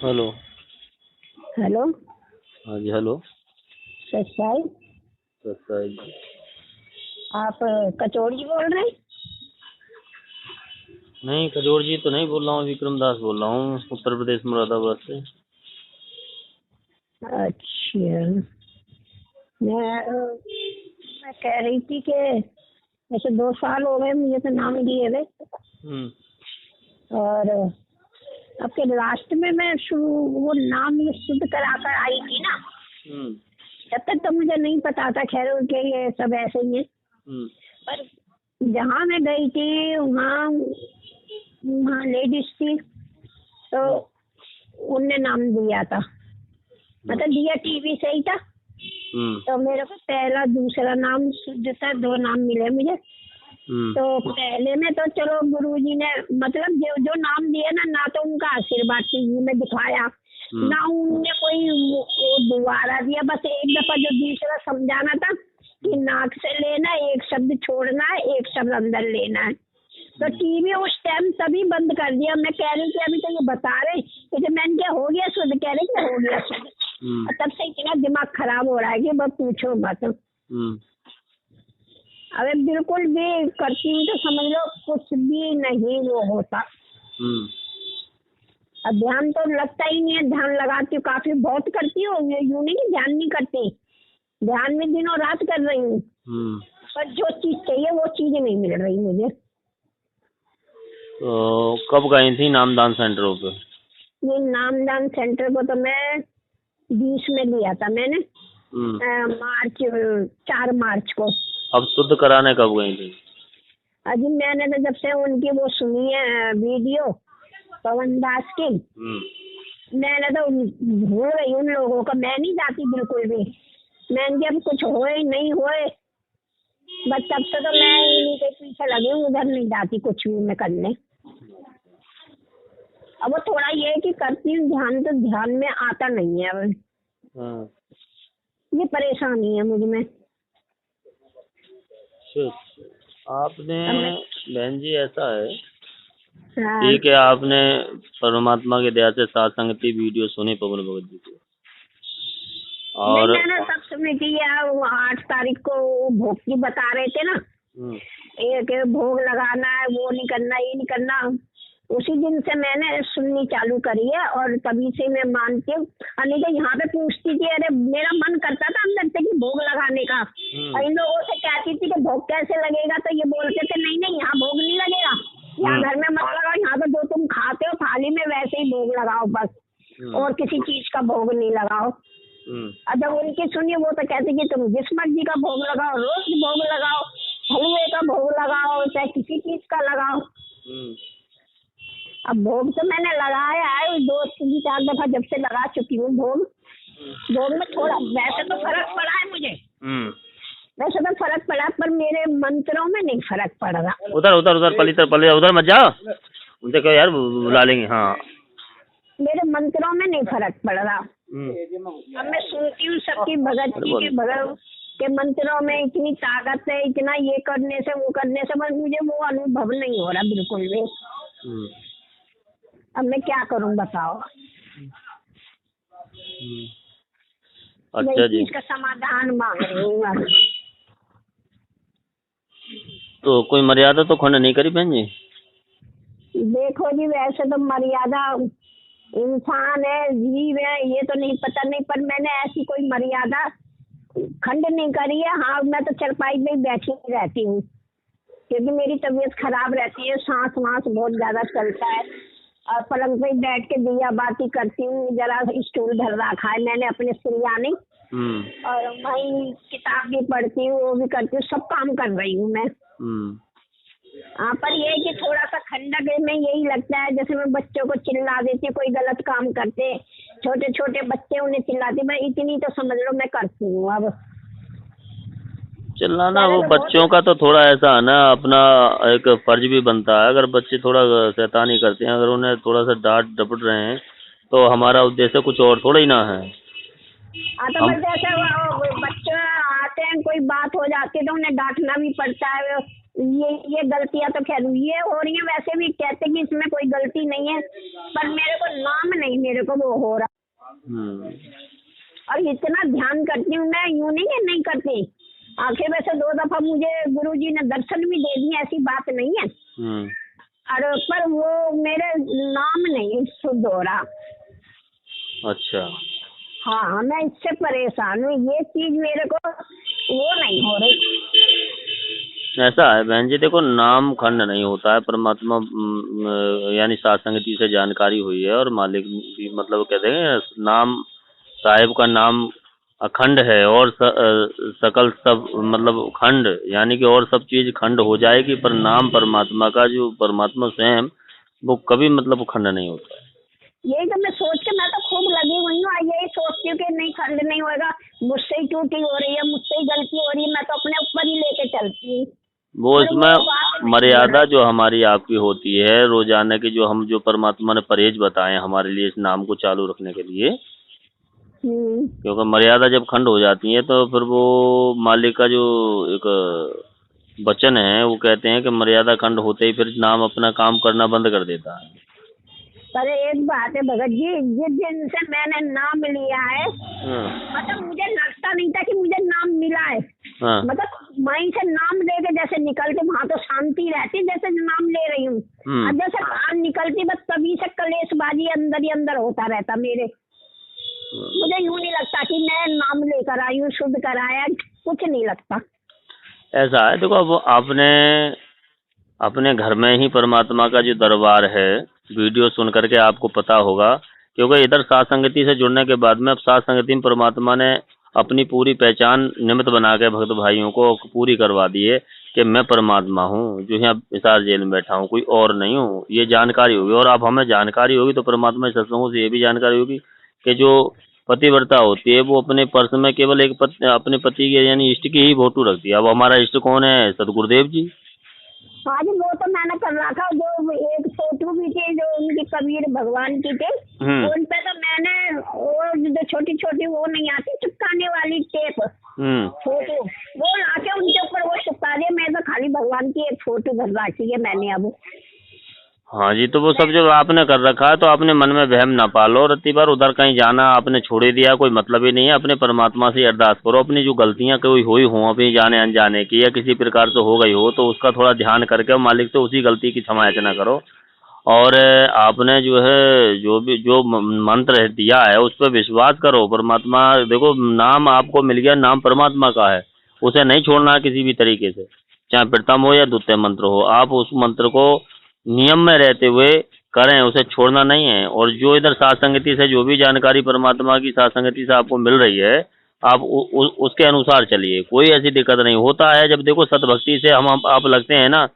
Hello. Hello. हाँ जी, hello. सत साई। सत्ताई जी। आप कचौड़ी बोल रहे हैं? नहीं, खजूर जी तो नहीं बोल रहा हूँ, विक्रम दास बोल रहा हूँ, उत्तर प्रदेश मुरादाबाद से। अच्छा। मैं कह रही थी कि ऐसे 2 साल हो गए मुझे तो नाम दिए हुए। और आपके लास्ट में मैं वो नाम शुद्ध करा कर आई थी ना, तब तक तो मुझे नहीं पता था। खैर के ये सब ऐसे ही है। पर जहाँ मैं गई थी वहाँ वहाँ लेडीज थी, तो उनने नाम दिया था, मतलब दिया टीवी से ही था। तो मेरे को पहला दूसरा नाम शुद्ध था, 2 नाम मिले मुझे। तो पहले में तो चलो गुरुजी ने मतलब जो नाम दिया ना तो उनका आशीर्वाद टीवी में दिखाया ना, उनने कोई वो दोबारा दिया। बस एक दफा जो दूसरा समझाना था कि नाक से लेना, एक शब्द छोड़ना है, एक शब्द अंदर लेना है। तो टीवी उस टाइम तभी बंद कर दिया। मैं कह रही थी अभी तो ये बता रहे कि मैंने क्या हो गया शुद्ध, कह रहे क्या हो गया शुद्ध। तब से इतना दिमाग खराब हो रहा है कि बस पूछो मत। अरे बिल्कुल भी करती हूँ तो समझ लो कुछ भी नहीं वो होता। अब ध्यान तो लगता ही नहीं है। ध्यान लगाती हूँ, काफी बहुत करती हूँ, यूं नहीं कि ध्यान नहीं करती, ध्यान में दिनों रात कर रही हूँ। पर जो चीज चाहिए वो चीज नहीं मिल रही मुझे। तो कब गई थी नामदान सेंटरों पे? ये नामदान सेंटर को तो मैं 20 में लिया था मैंने, मार्च 4 मार्च को। अब शुद्ध कराने कब गई थी? अभी मैंने तो जब से उनकी वो सुनी है वीडियो पवन दास की, मैंने तो भूल गई उन लोगों का। मैं नहीं जाती बिल्कुल भी। मैंने जब कुछ होए नहीं होए बस तब से तो मैं इन्हीं के पीछे लगी हूँ, उधर नहीं जाती कुछ भी मैं करने। अब वो थोड़ा ये है कि करती हूँ ध्यान, तो ध्यान में आता नहीं है अब। ये परेशानी है मुझ में। आपने बहन जी ऐसा है, हाँ। ठीक है, आपने परमात्मा के दया से सत्संगति वीडियो सुनी पवन भगत जी की, और नहीं मैंने सब सुनी थी यार। 8 तारीख को भोग की बता रहे थे ना, एक भोग लगाना है, वो नहीं करना, ये नहीं करना। उसी दिन से मैंने सुननी चालू करी है और तभी से मैं मानती हूँ। अनिता यहाँ पे पूछती थी, अरे मेरा मन करता था अंदर से कि भोग लगाने का। और इन लोगों से कहती थी कि भोग कैसे लगेगा, तो ये बोलते थे नहीं नहीं यहाँ भोग नहीं लगेगा, यहाँ घर में मत लगाओ, यहाँ पे जो तुम खाते हो थाली में वैसे ही भोग लगाओ बस, और किसी चीज का भोग नहीं लगाओ। जब उनकी सुनिए वो तो कहते कि तुम जिस मर्जी का भोग लगाओ, रोज भोग लगाओ, हलवे का भोग लगाओ, चाहे किसी चीज का लगाओ। अब भोग तो मैंने लगाया है 2-3-4 दफा जब से लगा चुकी हूँ भोग। भोग में थोड़ा वैसे तो फर्क पड़ा है मुझे, वैसे तो फर्क पड़ा, पर मेरे मंत्रों में नहीं फर्क पड़ रहा। उधर उधर उधर पली उधर मत जाओ, उनसे कहो यार बुला लेंगे। हाँ, मेरे मंत्रों में नहीं फर्क पड़ रहा। अब मैं सुनती हूँ सबकी भगत जी के भगत के मंत्रों में इतनी ताकत है, इतना ये करने से वो करने से, बस मुझे वो अनुभव नहीं हो रहा बिल्कुल भी। अब मैं क्या करूं बताओ। अच्छा जी, इसका समाधान मांग रही हूँ। तो कोई मर्यादा तो खंड नहीं करी बहन जी? देखो जी वैसे तो मर्यादा, इंसान है, जीव है, ये तो नहीं पता नहीं, पर मैंने ऐसी कोई मर्यादा खंड नहीं करी है। हाँ मैं तो चरपाई में बैठी रहती हूँ क्योंकि मेरी तबीयत खराब रहती है, सांस वास बहुत ज्यादा चलता है, और पलंग पे बैठ के दिया बाती करती हूँ। जरा स्टूल धर रखा है मैंने अपने सिरयाने, और वही किताब भी पढ़ती हूँ, वो भी करती हूँ, सब काम कर रही हूँ मैं। हाँ पर ये कि थोड़ा सा खंडक में यही लगता है, जैसे मैं बच्चों को चिल्ला देती हूँ, कोई गलत काम करते, छोटे छोटे बच्चे उन्हें चिल्लाती, मैं इतनी तो समझ लो मैं करती हूँ। अब चिल्लाना वो बच्चों का तो थोड़ा ऐसा है ना, अपना एक फर्ज भी बनता है। अगर बच्चे थोड़ा शैतानी करते हैं, अगर उन्हें थोड़ा सा डांट डपट रहे हैं, तो हमारा उद्देश्य कुछ और थोड़ा ही ना है। तो बस जैसे बच्चे आते हैं, कोई बात हो जाती है तो उन्हें डांटना भी पड़ता है। ये गलतियां तो खैर ये हो रही है, वैसे भी कहते कि इसमें कोई गलती नहीं है, पर मेरे को नाम नहीं मेरे को वो हो रहा। और इतना ध्यान करती हूँ मैं, यूं नहीं है नहीं करती। आखिर वैसे 2 दफा मुझे गुरुजी ने दर्शन भी दे दिए, ऐसी बात नहीं है। और पर वो मेरे नाम नहीं शुद्ध हो रहा। अच्छा। हाँ, मैं इससे परेशान हूँ, ये चीज मेरे को वो नहीं हो रही। ऐसा है बहन जी, देखो नाम खंड नहीं होता है। परमात्मा यानी सात संगति से जानकारी हुई है और मालिक भी मतलब कहते हैं नाम साहिब का नाम अखंड है और सकल सब मतलब खंड, यानी कि और सब चीज खंड हो जाएगी, पर नाम परमात्मा का जो परमात्मा स्वयं वो कभी मतलब खंड नहीं होता है। यही तो मैं सोच के मैं तो खूब लगी हुई हूँ, यही सोचती हूँ कि नहीं खंड नहीं होगा, मुझसे ही टूटी हो रही है, मुझसे ही गलती हो रही है, मैं तो अपने ऊपर ही लेके चलती हूँ। वो इसमें मर्यादा जो हमारी आपकी होती है रोजाना की, जो परमात्मा ने परहेज बताए हमारे लिए इस नाम को चालू रखने के लिए, क्योंकि मर्यादा जब खंड हो जाती है तो फिर वो मालिक का जो एक वचन है वो कहते हैं कि मर्यादा खंड होते ही फिर नाम अपना काम करना बंद कर देता है। पर एक बात है भगत जी, जिस दिन से मैंने नाम लिया है मतलब मुझे लगता नहीं था कि मुझे नाम मिला है। मतलब वहीं से नाम लेके जैसे निकल के वहाँ तो शांति रहती जैसे नाम ले रही हूँ, और जैसे बाहर निकलती बस तभी से कलेशबाजी अंदर ही अंदर होता रहता मेरे। मुझे यूँ नहीं लगता कि मैं नाम लेकर आई हूँ, शुद्ध कराया, कुछ नहीं लगता। ऐसा है, देखो अब आपने अपने घर में ही परमात्मा का जो दरबार है, वीडियो सुन करके आपको पता होगा, क्योंकि इधर सात संगति से जुड़ने के बाद में अब सात संगति में परमात्मा ने अपनी पूरी पहचान निमित्त बना के भक्त भाइयों को पूरी करवा दी है कि मैं परमात्मा हूँ जो यहाँ हिसार जेल में बैठा हूँ, कोई और नहीं हूँ। ये जानकारी होगी, और अब हमें जानकारी होगी तो परमात्मा के सत्संगों से ये भी जानकारी होगी कि जो पतिव्रता होती है वो अपने पर्स में केवल एक अपने पति के यानी इष्ट की ही फोटो रखती है। अब हमारा इष्ट कौन है? सतगुरुदेव जी। हाँ जी, वो तो मैंने कर रखा, जो एक फोटो भी थी जो उनकी कबीर भगवान की थी, उन पे तो मैंने वो जो छोटी छोटी वो नहीं आती चिपकाने वाली टेप फोटो, वो लाके उनके ऊपर वो चिपका दिया। मैं तो खाली भगवान की एक फोटो घर रखी है मैंने अब। हाँ जी, तो वो सब जब आपने कर रखा है तो आपने मन में वहम ना पालो, रत्ती बार उधर कहीं जाना आपने छोड़ ही दिया, कोई मतलब ही नहीं है। अपने परमात्मा से अरदास करो, अपनी जो गलतियां कोई हुई हो अपनी जाने अनजाने की या किसी प्रकार से हो गई हो तो उसका थोड़ा ध्यान करके मालिक से उसी गलती की क्षमा याचना करो। और आपने जो है जो मंत्र दिया है उस पर विश्वास करो। परमात्मा देखो नाम आपको मिल गया, नाम परमात्मा का है, उसे नहीं छोड़ना किसी भी तरीके से, चाहे प्रथम हो या द्वितीय मंत्र हो। आप उस मंत्र को नियम में रहते हुए करें, उसे छोड़ना नहीं है। और जो इधर सात संगति से जो भी जानकारी परमात्मा की सात संगति से आपको मिल रही है, आप उसके अनुसार चलिए, कोई ऐसी दिक्कत नहीं होता है। जब देखो सतभक्ति से हम आप लगते हैं ना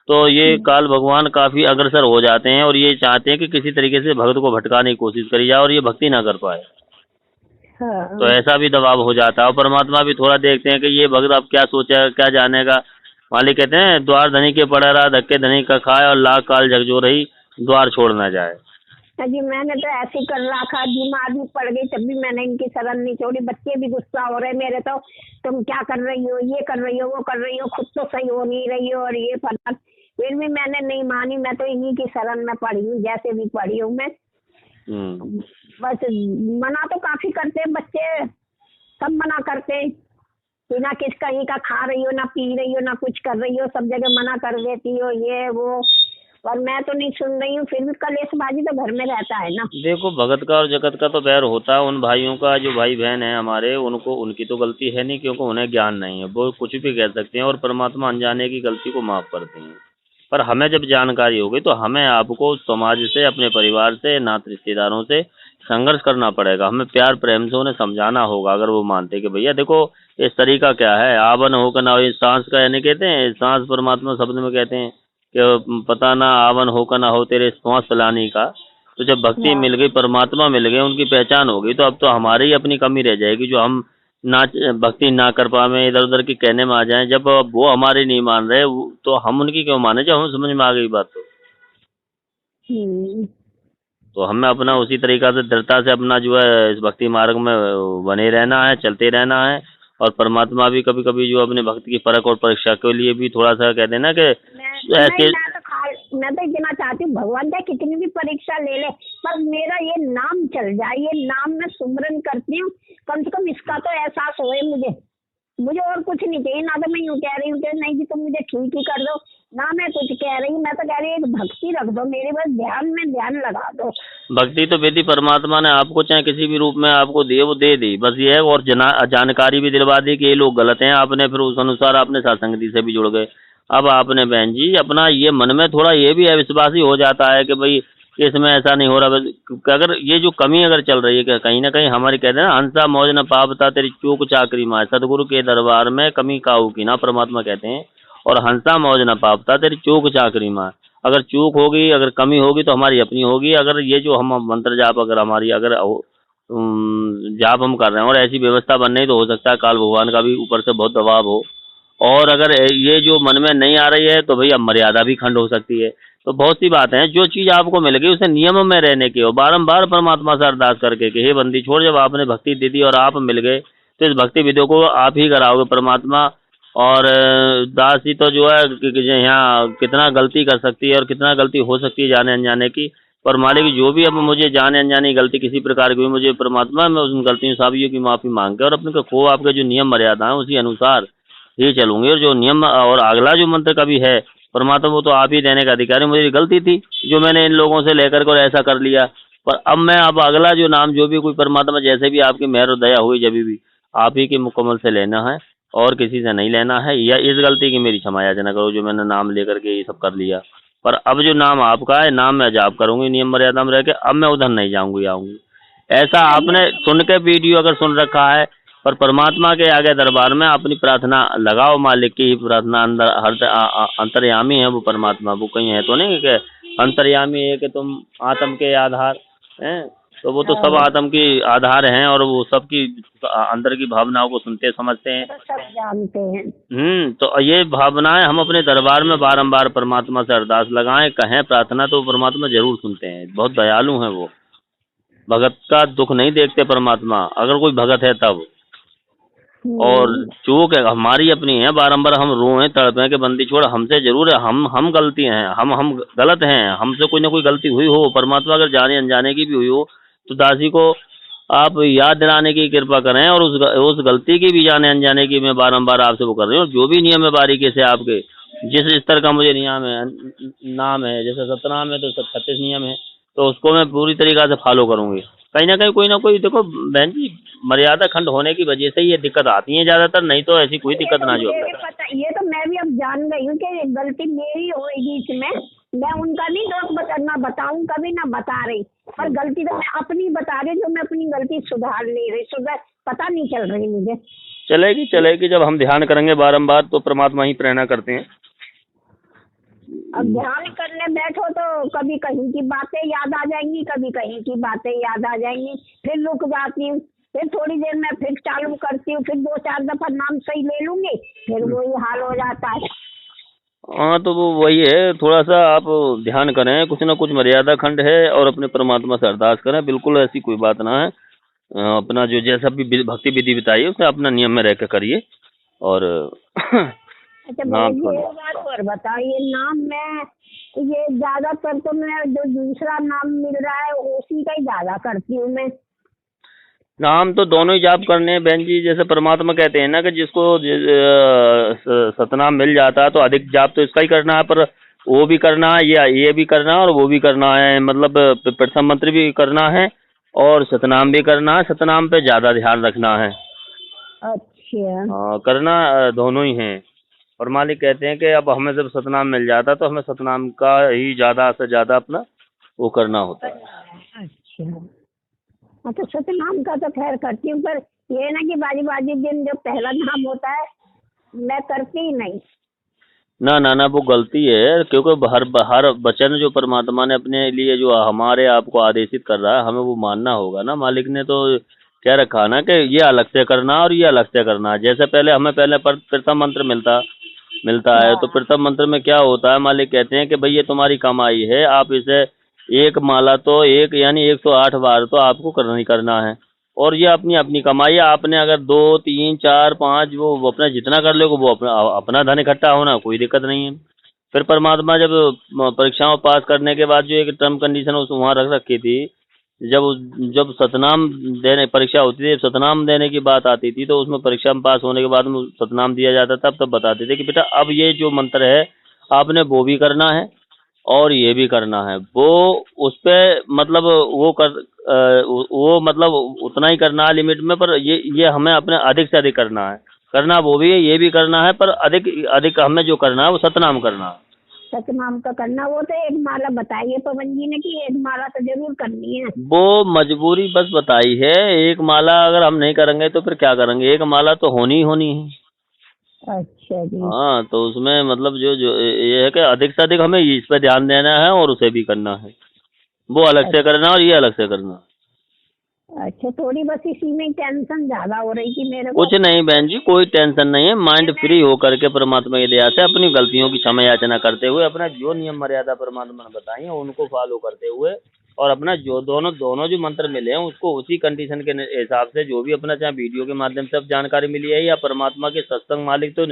तो ये काल भगवान काफी अग्रसर हो जाते हैं और ये चाहते हैं कि किसी तरीके से भक्त को भटकाने की कोशिश करी जाए और ये भक्ति ना कर पाए। तो ऐसा भी दबाव हो जाता है और परमात्मा भी थोड़ा देखते हैं कि ये भक्त अब क्या सोचा क्या जानेगा। मालिक कहते हैं द्वार धनी के पड़ा रहा, धक्के धनी का खाए और लाख काल झकझो रही, द्वार छोड़ ना जाए। जी मैंने तो ऐसे ही कर रखा, बीमार भी पड़ गई तब भी मैंने इनकी शरण नहीं छोड़ी। बच्चे भी गुस्सा हो रहे मेरे, तो तुम क्या कर रही हो, ये कर रही हो, वो कर रही हो, खुद तो सही हो नहीं रही हो और ये फला। फिर भी मैंने नहीं मानी, मैं तो इन्हीं की शरण में पड़ी हूँ, जैसे भी पड़ी हूँ मैं। बस मना तो काफी करते बच्चे, सब मना करते, बिना किस कहीं का खा रही हो ना पी रही हो ना कुछ कर रही हो, सब जगह मना कर देती हो ये वो, और मैं तो नहीं सुन रही हूँ। फिर भी कलेशबाजी तो घर में रहता है ना। देखो भगत का और जगत का तो बैर होता है, उन भाइयों का जो भाई बहन है हमारे, उनको उनकी तो गलती है नहीं क्योंकि उन्हें ज्ञान नहीं है, वो कुछ भी कह सकते हैं और परमात्मा अनजाने की गलती को माफ करते हैं। पर हमें जब जानकारी होगी तो हमें आपको समाज से, अपने परिवार से, नाते रिश्तेदारों से संघर्ष करना पड़ेगा। हमें प्यार प्रेम से उन्हें समझाना होगा। अगर वो मानते कि भैया देखो इस तरीका क्या है, आवन हो का ना हो, सांस का यानी कहते हैं सांस परमात्मा शब्द में कहते हैं कि पता ना आवन हो का ना हो तेरे श्वास फैलाने का। तो जब भक्ति मिल गई, परमात्मा मिल गए, उनकी पहचान हो गई, तो अब तो हमारी ही अपनी कमी रह जाएगी जो हम ना भक्ति ना कर पाए, इधर उधर की कहने में आ जाएं। जब वो हमारे नहीं मान रहे तो हम उनकी क्यों माने, जब हमें समझ में आ गई बात तो हमें अपना उसी तरीका से दृढ़ता से अपना जो है इस भक्ति मार्ग में बने रहना है, चलते रहना है। और परमात्मा भी कभी कभी जो अपने भक्त की परख और परीक्षा के लिए भी थोड़ा सा कहते हैं ना कि ऐसे मैं तो इतना चाहती हूँ भगवान चाहे कितनी भी परीक्षा ले ले, पर मेरा ये नाम चल जाए, ये नाम मैं सुमरन करती हूँ, कम से कम इसका तो एहसास होए मुझे और कुछ नहीं चाहिए। ना तो मैं यूँ कह रही हूँ कि नहीं जी तुम मुझे ठीक ही कर दो, ना मैं कुछ कह रही, मैं तो कह रही एक भक्ति रख दो मेरे, बस ध्यान में ध्यान लगा दो। भक्ति तो बेटी परमात्मा ने आपको चाहे किसी भी रूप में आपको दिए, वो दे दी, बस ये है। और जानकारी भी दिलवा दी कि ये लोग गलत हैं, आपने फिर उस अनुसार आपने सत्संगति से भी जुड़ गए। अब आपने बहन जी अपना ये मन में थोड़ा ये भी अविश्वास ही हो जाता है कि भाई इसमें ऐसा नहीं हो रहा। अगर ये जो कमी अगर चल रही है कि कहीं ना कहीं हमारी कहते हैं ना, हंसा मौज न पापता तेरी चूक चाकरी माँ, सदगुरु के दरबार में कमी काऊ की ना, परमात्मा कहते हैं। और हंसा मौज न पापता तेरी चूक चाकरी माँ, अगर चूक होगी, अगर कमी होगी तो हमारी अपनी होगी। अगर ये जो हम मंत्र जाप अगर हमारी अगर जाप हम कर रहे हैं और ऐसी व्यवस्था बन रही, तो हो सकता है काल भगवान का भी ऊपर से बहुत दबाव हो। और अगर ये जो मन में नहीं आ रही है तो भैया मर्यादा भी खंड हो सकती है। तो बहुत सी बातें हैं, जो चीज़ आपको मिल गई उसे नियम में रहने की हो, बारंबार परमात्मा से अरदास करके कि हे बंदी छोड़, जब आपने भक्ति दे दी और आप मिल गए तो इस भक्ति विधियों को आप ही कराओगे परमात्मा। और दासी तो जो है कि यहाँ कितना गलती कर सकती है और कितना गलती हो सकती है जाने अनजाने की, पर मालिक जो भी अब मुझे जाने अनजानी गलती किसी प्रकार की हुई, मुझे परमात्मा मैं उन गलतियों सभी की माफ़ी मांग के और अपने को आपके जो नियम मर्यादा है उसी अनुसार ही चलूंगी। और जो नियम और अगला जो मंत्र का भी है परमात्मा, वो तो आप ही देने का अधिकारी। मुझे गलती थी जो मैंने इन लोगों से लेकर के ऐसा कर लिया, पर अब अगला जो नाम जो भी कोई परमात्मा जैसे भी आपकी मेहर और दया हुई जब भी आप ही के मुकम्मल से लेना है और किसी से नहीं लेना है। या इस गलती की मेरी क्षमा याचना करो जो मैंने नाम लेकर के ये सब कर लिया। पर अब जो नाम आपका है, नाम मैं जाप करूंगी नियम मर्यादा में रह के, अब मैं उधर नहीं जाऊंगी आऊंगी। ऐसा आपने सुन के वीडियो अगर सुन रखा है, पर परमात्मा के आगे दरबार में अपनी प्रार्थना लगाओ, मालिक की ही प्रार्थना अंदर हर अंतर्यामी है वो परमात्मा, वो कहीं है तो नहीं कि अंतर्यामी है कि तुम आत्म के आधार हैं, तो वो तो सब आत्म की आधार हैं और वो सबकी अंदर की भावनाओं को सुनते समझते हैं, सब जानते हैं। तो ये भावनाएं हम अपने दरबार में बारंबार परमात्मा से अरदास लगाएं, कहें प्रार्थना, तो परमात्मा जरूर सुनते हैं। बहुत दयालु हैं वो, भगत का दुख नहीं देखते परमात्मा, अगर कोई भगत है तब। और चूक है हमारी अपनी है, बारंबार हम रोएं तड़पें कि बंदी छोड़, हमसे जरूर है, हम गलती हैं, हम गलत हैं, हमसे कोई ना कोई गलती हुई हो, परमात्मा अगर जाने अनजाने की भी हुई हो तो दासी को आप याद दिलाने की कृपा करें। और उस गलती की भी जाने अनजाने की मैं बारंबार आपसे वो कर रही हूँ। जो भी नियम है बारीकी से आपके, जिस स्तर का मुझे नियम है नाम है, जैसे सतनाम है तो 36 नियम है, तो उसको मैं पूरी तरीका से फॉलो करूंगी। कहीं ना कहीं कोई ना कोई, देखो बहन जी मर्यादा खंड होने की वजह से ये दिक्कत आती है ज्यादातर, नहीं तो ऐसी कोई दिक्कत ना जो ये तो मैं भी अब जान गई हूँ कि गलती मेरी होगी इसमें, मैं उनका नहीं दोष ना बताऊं कभी ना बता रही, पर गलती तो मैं अपनी बता रही, जो मैं अपनी गलती सुधार नहीं रही, पता नहीं चल रही मुझे। चलेगी जब हम ध्यान करेंगे बारंबार तो परमात्मा ही प्रेरणा करते हैं। अब ध्यान करने बैठो तो कभी कहीं की बातें याद आ जाएंगी, कभी कहीं की बातें याद आ जाएंगी, फिर रुक जाती हूँ, फिर थोड़ी देर में फिर चालू करती हूँ, फिर 2-4 दफा नाम सही ले लूंगी, फिर वही हाल हो जाता है। हाँ तो वो वही है, थोड़ा सा आप ध्यान करें, कुछ ना कुछ मर्यादा खंड है और अपने परमात्मा से अरदास करें, बिल्कुल ऐसी कोई बात ना है। अपना जो जैसा भी भक्ति विधि बताइए उसे अपना नियम में रह कर करिए। और अच्छा ये बात और बताइए, नाम में ये ज्यादातर तो मैं जो दूसरा नाम मिल रहा है उसी का ही ज्यादा करती हूँ मैं। नाम तो दोनों ही जाप करने हैं बहन जी, जैसे परमात्मा कहते हैं ना कि जिसको सतनाम मिल जाता है तो अधिक जाप तो इसका ही करना है, पर वो भी करना है, ये भी करना है और वो भी करना है, मतलब प्रथम मंत्र भी करना है और सतनाम भी करना है, सतनाम पे ज्यादा ध्यान रखना है। अच्छा। हाँ करना दोनों ही है। और मालिक कहते हैं कि अब हमें जब सतनाम मिल जाता तो हमें सतनाम का ही ज्यादा से ज्यादा अपना वो करना होता है। अच्छा तो सतनाम का तो खैर करती हूँ, पर ये ना कि बाजी दिन जो पहला नाम होता है मैं करती ही नहीं। ना वो गलती है, क्योंकि हर वचन जो परमात्मा ने अपने लिए जो हमारे आपको आदेशित कर रहा है हमें वो मानना होगा ना। मालिक ने तो क्या रखा ना कि ये अलग से करना और ये अलग से करना। जैसे पहले हमें प्रथम मंत्र मिलता है, तो प्रथम मंत्र में क्या होता है, मालिक कहते हैं कि भाई ये तुम्हारी कमाई है, आप इसे एक माला तो एक यानी 108 बार तो आपको करना है, और ये अपनी कमाई है। आपने अगर 2, 3, 4, 5 वो अपना जितना कर लोगे वो अपना धन इकट्ठा होना कोई दिक्कत नहीं है। फिर परमात्मा जब परीक्षाओं पास करने के बाद जो एक टर्म कंडीशन उस वहाँ रख रखी थी, जब सतनाम देने परीक्षा होती थी, सतनाम देने की बात आती थी, तो उसमें परीक्षा में पास होने के बाद में सतनाम दिया जाता था। तब बताते थे कि बेटा अब ये जो मंत्र है आपने वो भी करना है और ये भी करना है। वो उस पे मतलब वो मतलब उतना ही करना है लिमिट में, पर ये हमें अपने अधिक से अधिक करना है। करना वो भी है, ये भी करना है, पर अधिक अधिक हमें जो करना है वो सतनाम करना है। सतनाम का करना, वो तो एक माला बताई है पवन जी ने कि एक माला तो जरूर करनी है। वो मजबूरी बस बताई है, एक माला अगर हम नहीं करेंगे तो फिर क्या करेंगे, एक माला तो होनी ही होनी है। अच्छा जी। हाँ, तो उसमें मतलब जो जो ये है कि अधिक से अधिक हमें इस पे ध्यान देना है और उसे भी करना है। वो अलग से करना और ये अलग से करना। अच्छा, थोड़ी बस इसी में टेंशन ज्यादा हो रही थी मेरे को। कुछ नहीं बहन जी, कोई टेंशन नहीं है। माइंड फ्री होकर के परमात्मा की दया से अपनी गलतियों की क्षमा याचना करते हुए अपना जो नियम मर्यादा परमात्मा ने बताई है उनको फॉलो करते हुए और अपना जो दोनों जो मंत्र मिले हैं उसको उसी कंडीशन के हिसाब से जो भी अपना चाहे वीडियो के माध्यम से अब जानकारी मिली है या परमात्मा के सत्संग मालिक तो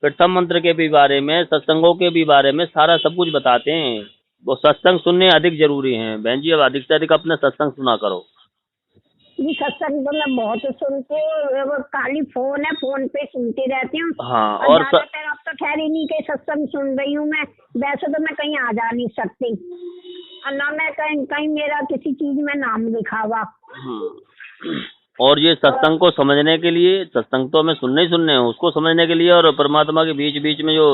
प्रथम मंत्र के भी बारे में, सत्संगों के भी बारे में सारा सब कुछ बताते हैं। वो सत्संग सुनने अधिक जरूरी है बहन जी। अब अधिक से अधिक अपने सत्संग सुना करो। ये सत्संग तो मैं बहुत सुनती हूँ, वो खाली फोन है, फोन पे सुनती रहती हूँ। हाँ, और ज्यादातर अब तो खैर इन्हीं के सत्संग सुन रही हूँ मैं। वैसे तो मैं कहीं आ जा नहीं सकती और ना मैं कहीं मेरा किसी चीज में नाम लिखा हुआ। और ये सत्संग को समझने के लिए, सत्संग तो हमें सुनने ही सुनने हैं, उसको समझने के लिए और परमात्मा के बीच बीच में जो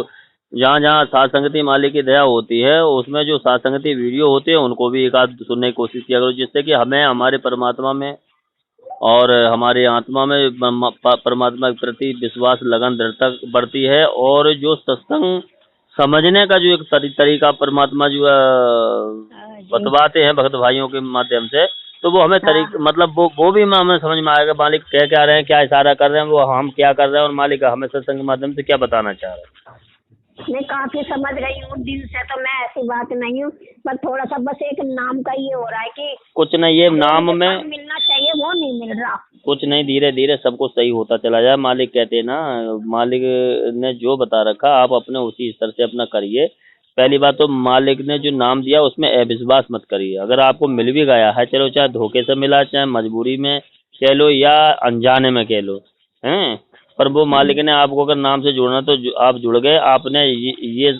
जहाँ जहाँ सात संगति मालिक की दया होती है उसमें जो सात संगति वीडियो होते हैं उनको भी एक आध सुनने की कोशिश किया करो, जिससे कि हमें हमारे परमात्मा में और हमारी आत्मा में परमात्मा के प्रति विश्वास, लगन, दृढ़ता बढ़ती है। और जो सत्संग समझने का जो एक तरीका परमात्मा जो बतवाते हैं भक्त भाइयों के माध्यम से, तो वो हमें मतलब वो भी हमें समझ में आएगा मालिक कह क्या रहे हैं, क्या इशारा कर रहे हैं, वो हम क्या कर रहे हैं और मालिक हमें सत्संग के माध्यम से क्या बताना चाह रहे हैं। मैं काफी समझ रही हूँ दिल से, तो मैं ऐसी बात नहीं हूँ, पर थोड़ा सा बस एक नाम का ये हो रहा है कि कुछ नहीं, ये नाम में मिलना चाहिए वो नहीं मिल रहा। कुछ नहीं, धीरे धीरे सब कुछ सही होता चला जाए। मालिक कहते हैं ना, मालिक ने जो बता रखा आप अपने उसी स्तर से अपना करिए। पहली बात तो मालिक ने जो नाम दिया उसमें अविश्वास मत करिए। अगर आपको मिल भी गया है, चलो चाहे धोखे से मिला, चाहे मजबूरी में कह लो या अनजाने में कह लो, हैं, पर वो मालिक ने आपको अगर नाम से जोड़ना तो आप जुड़ गए। आपने ये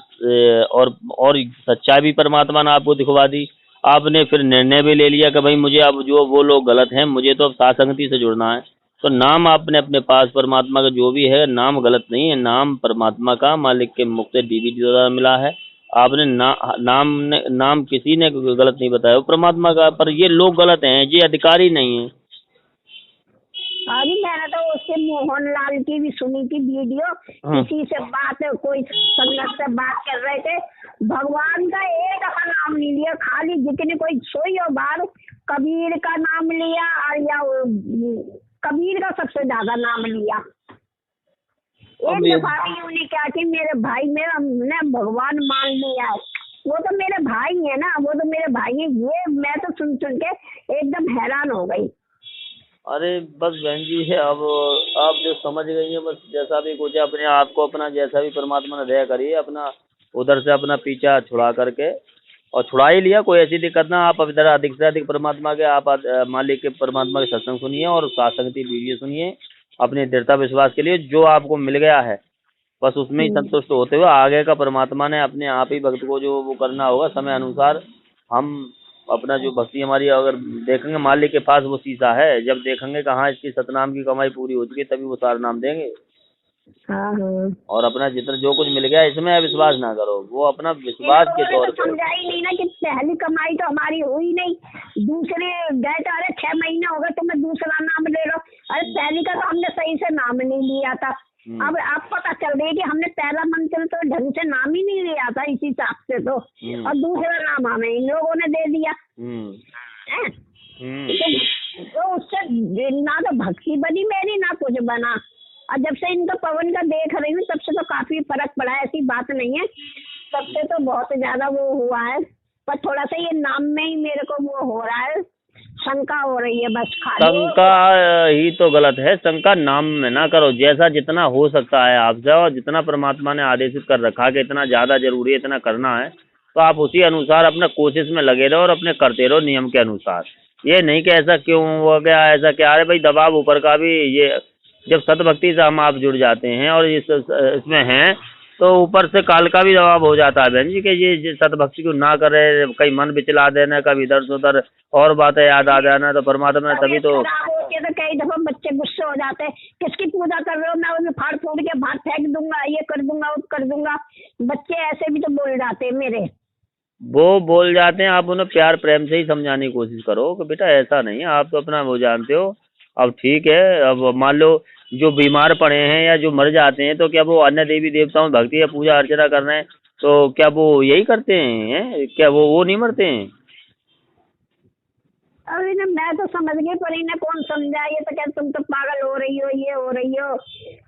और सच्चाई भी परमात्मा ने आपको दिखवा दी। आपने फिर निर्णय भी ले लिया कि भाई मुझे अब जो वो लोग गलत हैं, मुझे तो अब सासंगति से जुड़ना है। तो नाम आपने अपने पास परमात्मा का जो भी है, नाम गलत नहीं है, नाम परमात्मा का मालिक के मुख से डीवीडी द्वारा मिला है। आपने नाम किसी ने गलत नहीं बताया, वो परमात्मा का। पर ये लोग गलत हैं, ये अधिकारी नहीं है। अभी मैंने तो उससे मोहनलाल की भी सुनी थी वीडियो, किसी से बात, कोई संगत से बात कर रहे थे, भगवान का एक का नाम नहीं लिया, खाली जितने कोई सोई हो बार कबीर का नाम लिया या कबीर का सबसे ज्यादा नाम लिया। एक दफा भी उन्हें क्या कि मेरे भाई ने भगवान मान लिया है, वो तो मेरे भाई है ना, वो तो मेरे भाई है। ये मैं तो सुन के एकदम हैरान हो गई। अरे बस बहन जी है, अब आप जो समझ गई है, बस जैसा भी कुछ है अपने आप को, अपना जैसा भी परमात्मा ने दया करिए, अपना उधर से अपना पीछा छुड़ा करके, और छुड़ा ही लिया, कोई ऐसी दिक्कत ना। आप इधर अधिक से अधिक परमात्मा के, आप मालिक के परमात्मा के सत्संग सुनिए और सासंगति वीडियो सुनिए अपने दृढ़ता विश्वास के लिए। जो आपको मिल गया है बस उसमें ही संतुष्ट होते हुए आगे का परमात्मा ने अपने आप ही भक्त को जो वो करना होगा समय अनुसार। हम अपना जो भक्ति हमारी अगर देखेंगे, मालिक के पास वो शीशा है, जब देखेंगे कहाँ इसकी सतनाम की कमाई पूरी हो चुकी है तभी वो सारा नाम देंगे। और अपना जितना जो कुछ मिल गया इसमें विश्वास ना करो, वो अपना विश्वास के तौर पर समझा ही नहीं ना कि पहली कमाई तो हमारी हुई नहीं, दूसरे गए तो अरे 6 महीने हो गए तुम्हें दूसरा नाम ले लो, अरे पहली का तो हमने सही से नाम नहीं लिया था। अब आप पता चल रही है कि हमने पहला मंत्र तो ढंग से नाम ही नहीं लिया था इसी हिसाब से, तो और दूसरा नाम हमें इन लोगों ने दे दिया। तो उससे ना तो भक्ति बनी मेरी ना कुछ बना। और जब से इनका पवन का देख रही हूँ तब से तो काफी फर्क पड़ा है, ऐसी बात नहीं है, तब से तो बहुत ज्यादा वो हुआ है। पर थोड़ा सा ये नाम में ही मेरे को वो हो रहा है, शंका हो रही है बस खाली। शंका ही तो गलत है, शंका नाम में ना करो। जैसा जितना हो सकता है आपसे और जितना परमात्मा ने आदेशित कर रखा कि इतना ज़्यादा जरूरी है, इतना करना है, तो आप उसी अनुसार अपना कोशिश में लगे रहो और अपने करते रहो नियम के अनुसार। ये नहीं कि ऐसा क्यों हो गया, ऐसा क्या। अरे भाई दबाव ऊपर का भी, ये जब सतभक्ति से हम आप जुड़ जाते हैं और इसमें हैं, तो ऊपर से काल का भी दबाव हो जाता है बहन जी कि ये सतभक्ति को ना करे, कहीं मन बिचला देना, कभी इधर से उधर और बातें याद आ जाना, तो परमात्मा ने तभी तो तो कई दफा बच्चे गुस्से हो जाते हैं, किसकी पूजा कर रहे हो, मैं उन्हें फाड़ फूड़ के बाहर फेंक दूंगा, ये कर दूंगा वो कर दूंगा। बच्चे ऐसे भी तो बोल जाते हैं मेरे। वो बोल जाते हैं, आप उन्हें प्यार प्रेम से ही समझाने की कोशिश करो कि बेटा ऐसा नहीं है, आप तो अपना वो जानते हो। अब ठीक है, अब मान लो जो बीमार पड़े हैं या जो मर जाते हैं, तो क्या वो अन्य देवी देवताओं में भक्ति या पूजा अर्चना कर रहे हैं, तो क्या वो यही करते हैं? क्या वो नहीं मरते हैं? अरे ना मैं तो समझ गई, पर इन्हें कौन समझा। ये तो कहते तुम तो पागल हो रही हो, ये हो रही हो।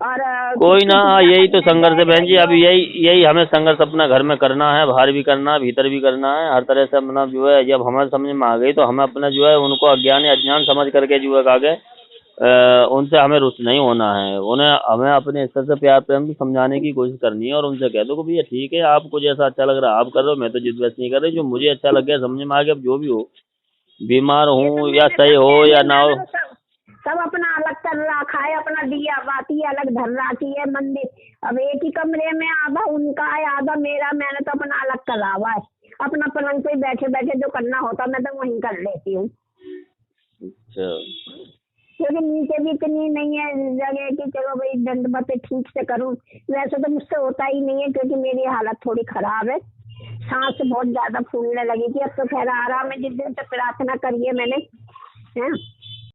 और कोई ना, यही तो संघर्ष है बहन जी। अब यही हमें संघर्ष अपना घर में करना है, बाहर भी करना है, भीतर भी करना है, हर तरह से अपना जो है, जब हमारे समझ में आ गई तो हमें अपना जो है उनको अज्ञान या अज्ञान समझ करके जो है आगे उनसे हमें रुष्ट नहीं होना है। उन्हें हमें अपने स्तर से प्यार प्रेम से समझाने की कोशिश करनी है और उनसे कह दो कि भैया ठीक है, आपको जैसा अच्छा लग रहा है आप कर रहे हो, मैं तो जिद वैसे नहीं कर रही। जो मुझे अच्छा लग गया, समझ में आ गया, अब जो भी हो, बीमार हूँ या सही हो या ना हो, सब अपना अलग कर रखा है। अपना दिया बाती अलग धर रखी है मंदिर। अब एक ही कमरे में आधा उनका है आधा मेरा, मैंने तो अपना अलग करा हुआ है। अपना पलंग पे बैठे बैठे जो करना होता मैं तो वहीं कर लेती हूँ। अच्छा, क्योंकि नीचे भी इतनी नहीं है जगह कि चलो भाई दंडवत ठीक से करूँ। वैसे तो मुझसे होता ही नहीं है, क्योंकि मेरी हालत थोड़ी खराब है, सांस बहुत ज्यादा फूलने लगी थी। अब तो खैर आराम है, जिस दिन से प्रार्थना करी है मैंने, है